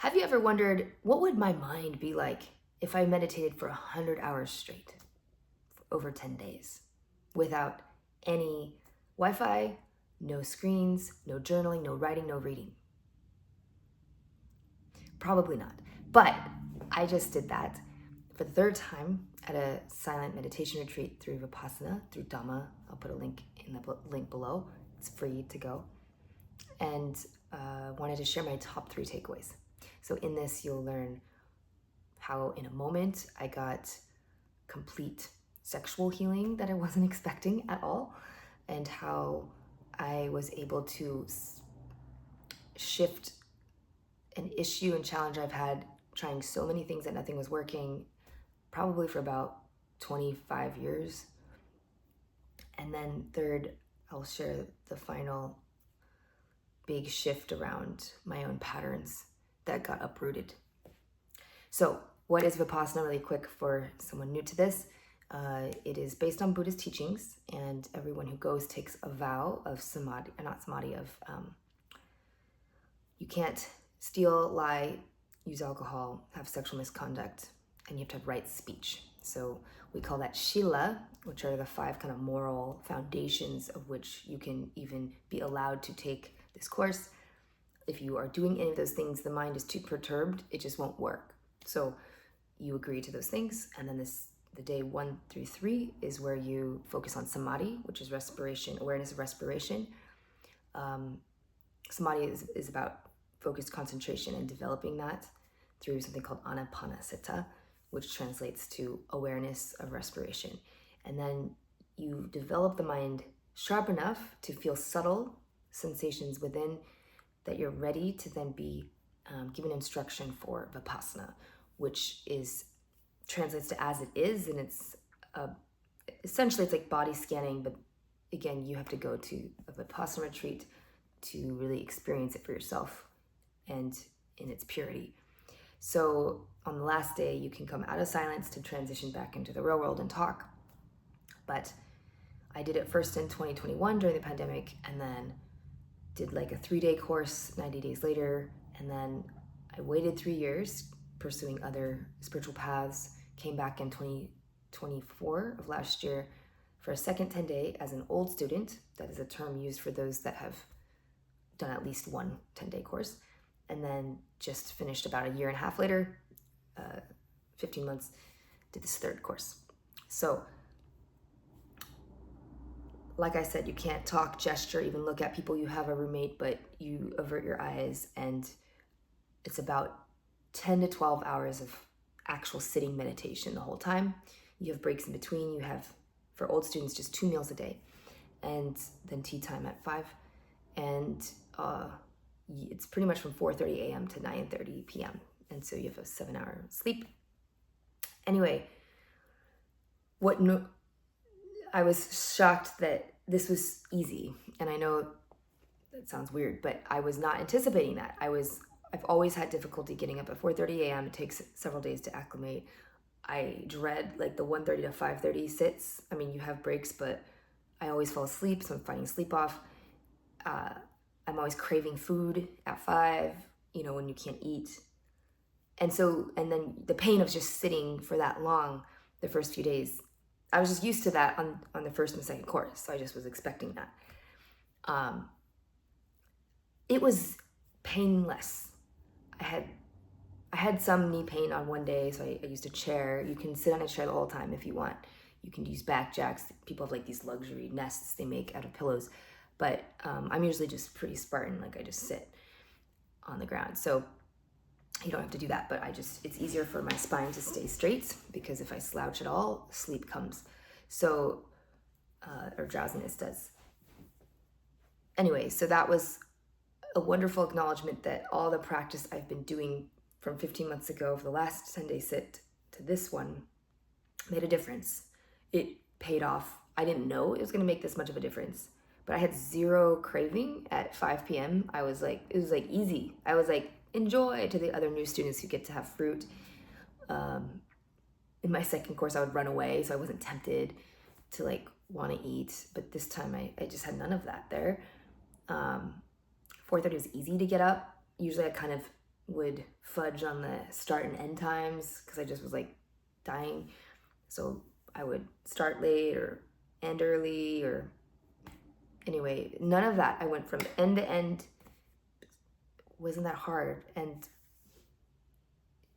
Have you ever wondered, what would my mind be like if I meditated for 100 hours straight for over 10 days without any Wi-Fi, no screens, no journaling, no writing, no reading? Probably not. But I just did that for the third time at a silent meditation retreat through Vipassana, through Dhamma. I'll put a link in the link below. It's free to go. And wanted to share my top 3 takeaways. So in this, you'll learn how in a moment I got complete sexual healing that I wasn't expecting at all, and how I was able to shift an issue and challenge I've had trying so many things that nothing was working, probably for about 25 years. And then third, I'll share the final big shift around my own patterns that got uprooted. So what is Vipassana, really quick for someone new to this? It is based on Buddhist teachings, and everyone who goes takes a vow of samadhi, you can't steal, lie, use alcohol, have sexual misconduct, and you have to have right speech. So we call that Shila, which are the 5 kind of moral foundations of which you can even be allowed to take this course. If you are doing any of those things, the mind is too perturbed, it just won't work. So you agree to those things, and then the day 1 through 3 is where you focus on samadhi, which is respiration, awareness of respiration. Samadhi is about focused concentration and developing that through something called anapanasati, which translates to awareness of respiration. And then you develop the mind sharp enough to feel subtle sensations within that you're ready to then be given instruction for Vipassana, which translates to as it is, and it's essentially it's like body scanning, but again, you have to go to a Vipassana retreat to really experience it for yourself and in its purity. So on the last day, you can come out of silence to transition back into the real world and talk. But I did it first in 2021 during the pandemic, and then did like a 3-day course 90 days later, and then I waited 3 years pursuing other spiritual paths, came back in 2024 of last year for a second 10-day as an old student. That is a term used for those that have done at least one 10-day course, and then just finished about a year and a half later, 15 months, did this 3rd course. So like I said, you can't talk, gesture, even look at people. You have a roommate, but you avert your eyes, and it's about 10 to 12 hours of actual sitting meditation the whole time. You have breaks in between. You have, for old students, just 2 meals a day, and then tea time at 5. And it's pretty much from 4:30 a.m. to 9:30 p.m. And so you have a 7-hour sleep. Anyway, I was shocked that this was easy. And I know that sounds weird, but I was not anticipating that. I've always had difficulty getting up at 4:30 a.m. It takes several days to acclimate. I dread like the 1:30 to 5:30 sits. I mean, you have breaks, but I always fall asleep, so I'm fighting sleep off. I'm always craving food at 5, when you can't eat. And then the pain of just sitting for that long the first few days, I was just used to that on the first and second course, so I just was expecting that. It was painless. I had some knee pain on one day, so I used a chair. You can sit on a chair the whole time if you want. You can use back jacks. People have like these luxury nests they make out of pillows, but I'm usually just pretty Spartan. Like I just sit on the ground, so you don't have to do that, but it's easier for my spine to stay straight, because if I slouch at all, sleep comes. So, or drowsiness does. Anyway, so that was a wonderful acknowledgement that all the practice I've been doing from 15 months ago for the last 10-day sit to this one made a difference. It paid off. I didn't know it was going to make this much of a difference, but I had 0 craving at 5 p.m. It was like easy. I was like, enjoy, to the other new students who get to have fruit. In my second course, I would run away, so I wasn't tempted to like want to eat. But this time I just had none of that there. 4:30 was easy to get up. Usually I kind of would fudge on the start and end times because I just was like dying. So I would start late or end early, or anyway, none of that. I went from end to end. Wasn't that hard, and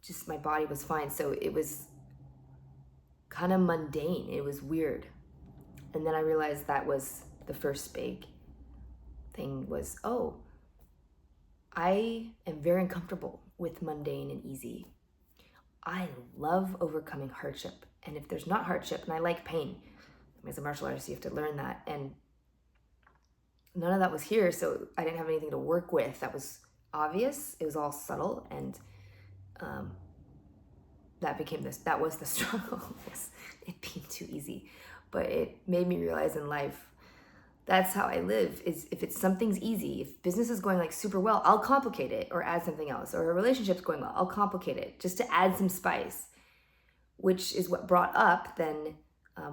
just my body was fine. So it was kind of mundane. It was weird. And then I realized that was the first big thing was, oh, I am very uncomfortable with mundane and easy. I love overcoming hardship. And if there's not hardship, and I like pain, as a martial artist, you have to learn that. And none of that was here. So I didn't have anything to work with that was obvious. It was all subtle. And that was the struggle, was it being too easy. But it made me realize in life, that's how I live, is if it's something's easy, if business is going like super well, I'll complicate it or add something else, or a relationship's going well, I'll complicate it just to add some spice, which is what brought up then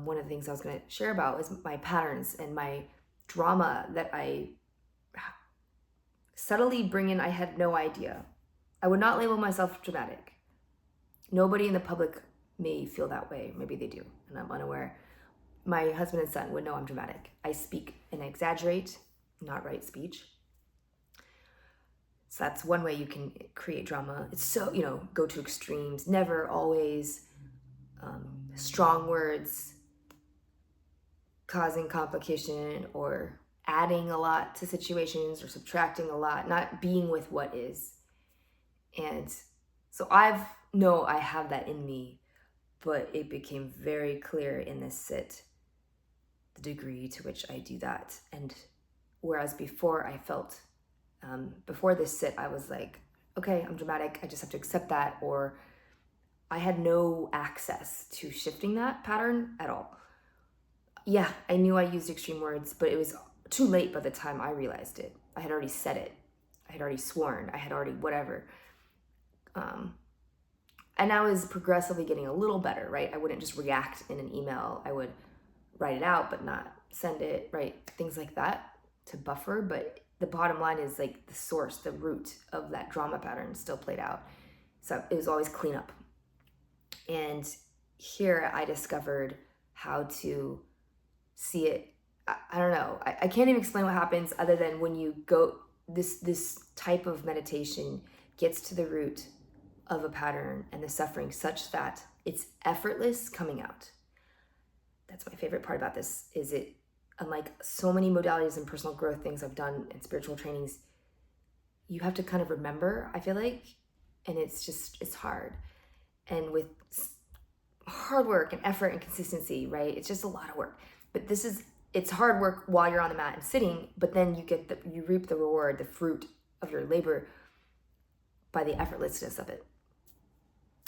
one of the things I was going to share about was my patterns and my drama that I subtly bring in. I had no idea. I would not label myself dramatic. Nobody in the public may feel that way. Maybe they do, and I'm unaware. My husband and son would know I'm dramatic. I speak and exaggerate, not write speech. So that's one way you can create drama. It's so, go to extremes, never always strong words, causing complication or adding a lot to situations or subtracting a lot, not being with what is. And so I have that in me, but it became very clear in this sit the degree to which I do that. And whereas before I felt, before this sit, I was like, okay, I'm dramatic, I just have to accept that, or I had no access to shifting that pattern at all. Yeah, I knew I used extreme words, but it was too late by the time I realized it. I had already said it. I had already sworn. I had already whatever. And I was progressively getting a little better, right? I wouldn't just react in an email. I would write it out, but not send it, right? Things like that to buffer. But the bottom line is like the source, the root of that drama pattern still played out. So it was always cleanup. And here I discovered how to see it. I don't know. I can't even explain what happens other than when you go, this type of meditation gets to the root of a pattern and the suffering such that it's effortless coming out. That's my favorite part about this, is it, unlike so many modalities and personal growth things I've done in spiritual trainings, you have to kind of remember, I feel like, and it's hard. And with hard work and effort and consistency, right? It's just a lot of work. But it's hard work while you're on the mat and sitting, but then you reap the reward, the fruit of your labor by the effortlessness of it.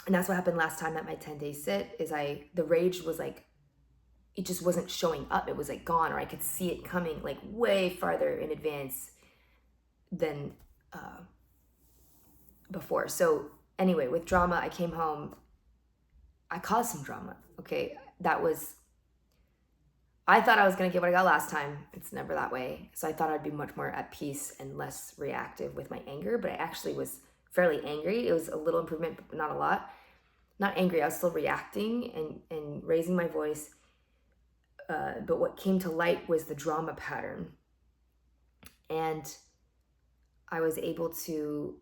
And that's what happened last time at my 10-day sit, is the rage was like, it just wasn't showing up. It was like gone, or I could see it coming like way farther in advance than before. So anyway, with drama, I came home, I caused some drama. Okay. I thought I was going to get what I got last time. It's never that way. So I thought I'd be much more at peace and less reactive with my anger, but I actually was fairly angry. It was a little improvement, but not a lot. Not angry, I was still reacting and raising my voice. But what came to light was the drama pattern. And I was able to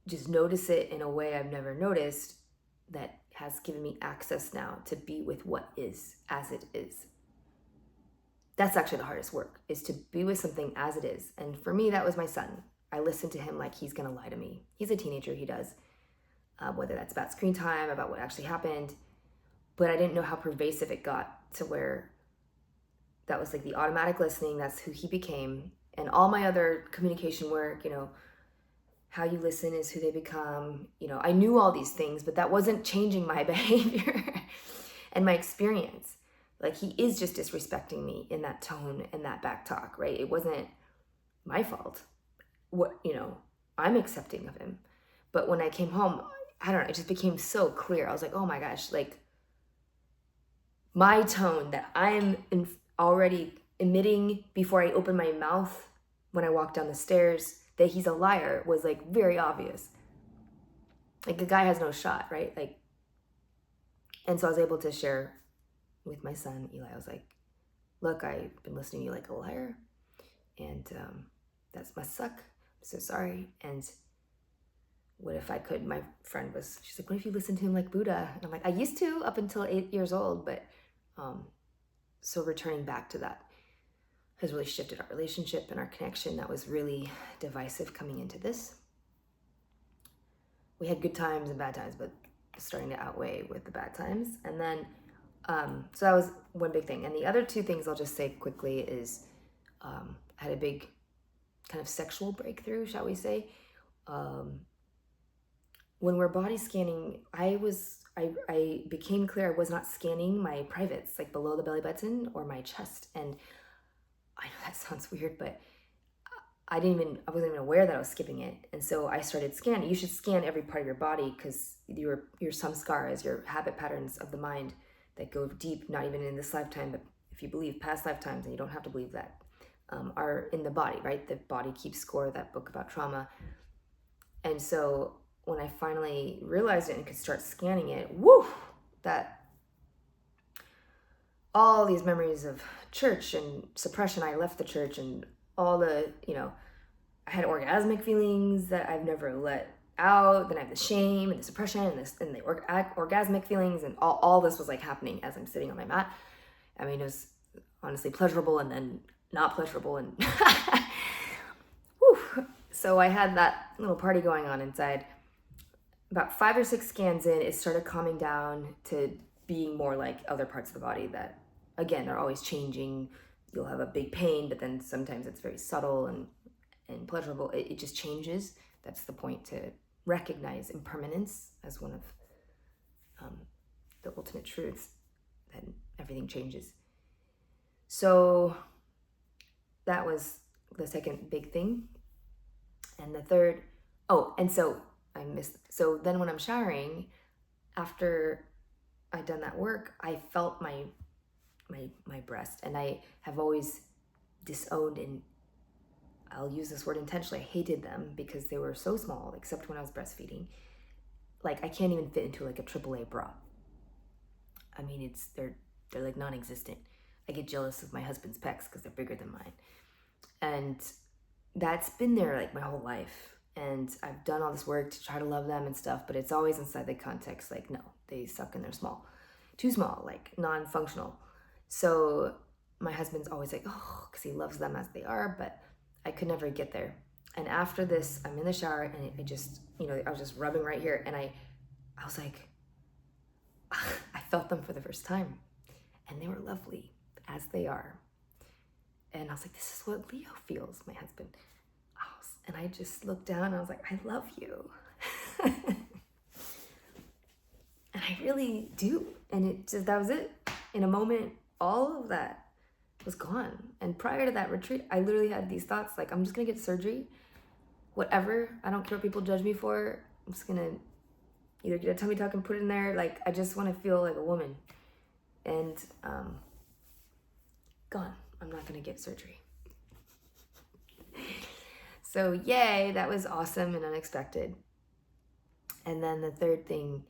just notice it in a way I've never noticed, that has given me access now to be with what is as it is. That's actually the hardest work, is to be with something as it is. And for me, that was my son. I listened to him like he's going to lie to me. He's a teenager, he does. Whether that's about screen time, about what actually happened. But I didn't know how pervasive it got to where that was like the automatic listening. That's who he became. And all my other communication work, how you listen is who they become. I knew all these things, but that wasn't changing my behavior and my experience. Like, he is just disrespecting me in that tone and that back talk, right? It wasn't my fault. I'm accepting of him. But when I came home, I don't know, it just became so clear. I was like, oh my gosh, like my tone that I'm already emitting before I open my mouth when I walk down the stairs, that he's a liar was like very obvious. Like the guy has no shot, right? Like, and so I was able to share with my son, Eli. I was like, look, I've been listening to you like a liar, and that must suck. I'm so sorry. And what if I could? My friend she's like, what if you listen to him like Buddha? And I'm like, I used to up until 8 years old, but so returning back to that has really shifted our relationship and our connection. That was really divisive coming into this. We had good times and bad times, but starting to outweigh with the bad times. And then, so that was one big thing. And the other two things I'll just say quickly is, I had a big kind of sexual breakthrough, shall we say. When we're body scanning, I became clear I was not scanning my privates, like below the belly button or my chest. And I know that sounds weird, but I wasn't even aware that I was skipping it. And so I started scanning. You should scan every part of your body, because your samskaras, your habit patterns of the mind that go deep, not even in this lifetime, but if you believe past lifetimes, and you don't have to believe that, are in the body, right? The body keeps score, that book about trauma. And so when I finally realized it and could start scanning it, that all these memories of church and suppression, I left the church, and all the, I had orgasmic feelings that I've never let out. Then I have the shame and the suppression and the orgasmic feelings, and all this was like happening as I'm sitting on my mat. I mean, it was honestly pleasurable and then not pleasurable, and so I had that little party going on inside. About 5 or 6 scans in, it started calming down to being more like other parts of the body that, again, are always changing. You'll have a big pain, but then sometimes it's very subtle and pleasurable. It just changes. That's the point, to recognize impermanence as one of the ultimate truths, that everything changes. So that was the second big thing. And the third, so then when I'm showering, after I'd done that work, I felt my breast, and I have always disowned, and I'll use this word intentionally, I hated them because they were so small, except when I was breastfeeding. Like, I can't even fit into like a AAA bra. I mean, they're like non-existent. I get jealous of my husband's pecs because they're bigger than mine. And that's been there like my whole life. And I've done all this work to try to love them and stuff, but it's always inside the context, like, no, they suck and they're small. Too small, like non-functional. So my husband's always like, oh, because he loves them as they are, but I could never get there. And after this, I'm in the shower, and I just, I was just rubbing right here, and I was like, I felt them for the first time, and they were lovely as they are. And I was like, this is what Leo feels, my husband. And I just looked down, and I was like, I love you. And I really do. And that was it. In a moment, all of that was gone. And prior to that retreat, I literally had these thoughts like, I'm just gonna get surgery, whatever. I don't care what people judge me for. I'm just gonna either get a tummy tuck and put it in there. Like, I just wanna feel like a woman. And gone. I'm not gonna get surgery. So yay, that was awesome and unexpected. And then the third thing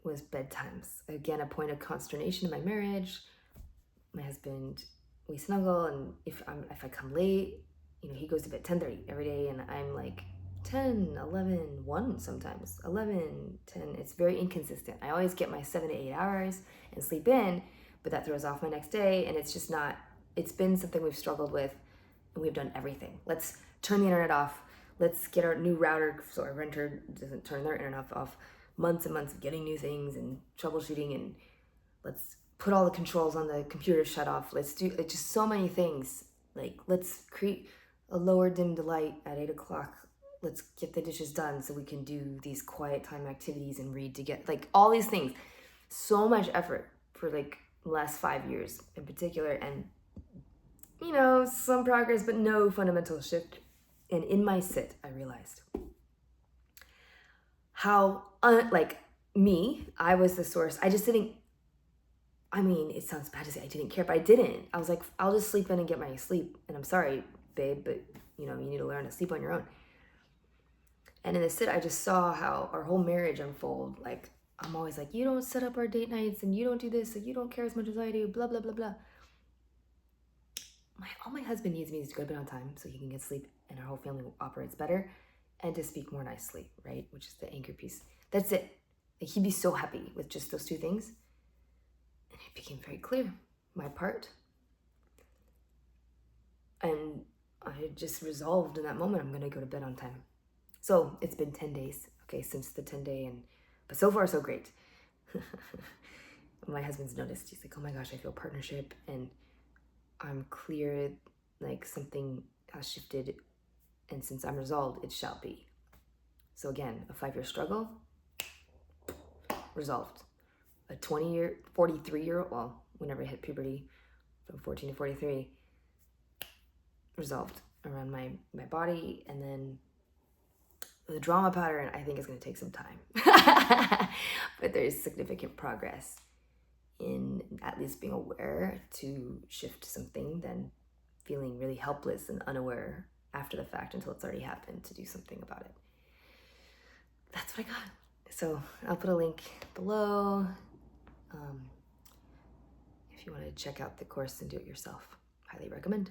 was bedtimes. Again, a point of consternation in my marriage. My husband, we snuggle, and if I come late, he goes to bed 10:30 every day, and I'm like 10, 11, 1 sometimes, 11, 10. It's very inconsistent. I always get my 7 to 8 hours and sleep in, but that throws off my next day, and it's just not, it's been something we've struggled with. And we've done everything. Let's turn the internet off. Let's get our new router so our renter doesn't turn their internet off. Months and months of getting new things and troubleshooting, and let's put all the controls on the computer shut off. Let's do just so many things. Like, let's create a lower dim light at 8 o'clock. Let's get the dishes done so we can do these quiet time activities and read together. Like, all these things. So much effort for like the last 5 years in particular, and some progress, but no fundamental shift. And in my sit, I realized how, I was the source. I just didn't, it sounds bad to say I didn't care, but I didn't. I was like, I'll just sleep in and get my sleep. And I'm sorry, babe, but you need to learn to sleep on your own. And in the sit, I just saw how our whole marriage unfold. Like, I'm always like, you don't set up our date nights, and you don't do this, and you don't care as much as I do, blah, blah, blah, blah. All my husband needs me is to go to bed on time so he can get sleep and our whole family operates better, and to speak more nicely, right? Which is the anchor piece. That's it. Like, he'd be so happy with just those two things. And it became very clear, my part. And I just resolved in that moment, I'm going to go to bed on time. So it's been 10 days, okay, since the 10-day, but so far so great. My husband's noticed. He's like, oh my gosh, I feel partnership, and I'm clear, like something has shifted, and since I'm resolved, it shall be. So again, a 5-year struggle, resolved. A 43-year-old, well, whenever I hit puberty, from 14 to 43, resolved around my body. And then the drama pattern, I think, is going to take some time. But there's significant progress in at least being aware to shift something, then feeling really helpless and unaware after the fact until it's already happened to do something about it. That's what I got. So I'll put a link below if you want to check out the course and do it yourself. Highly recommend.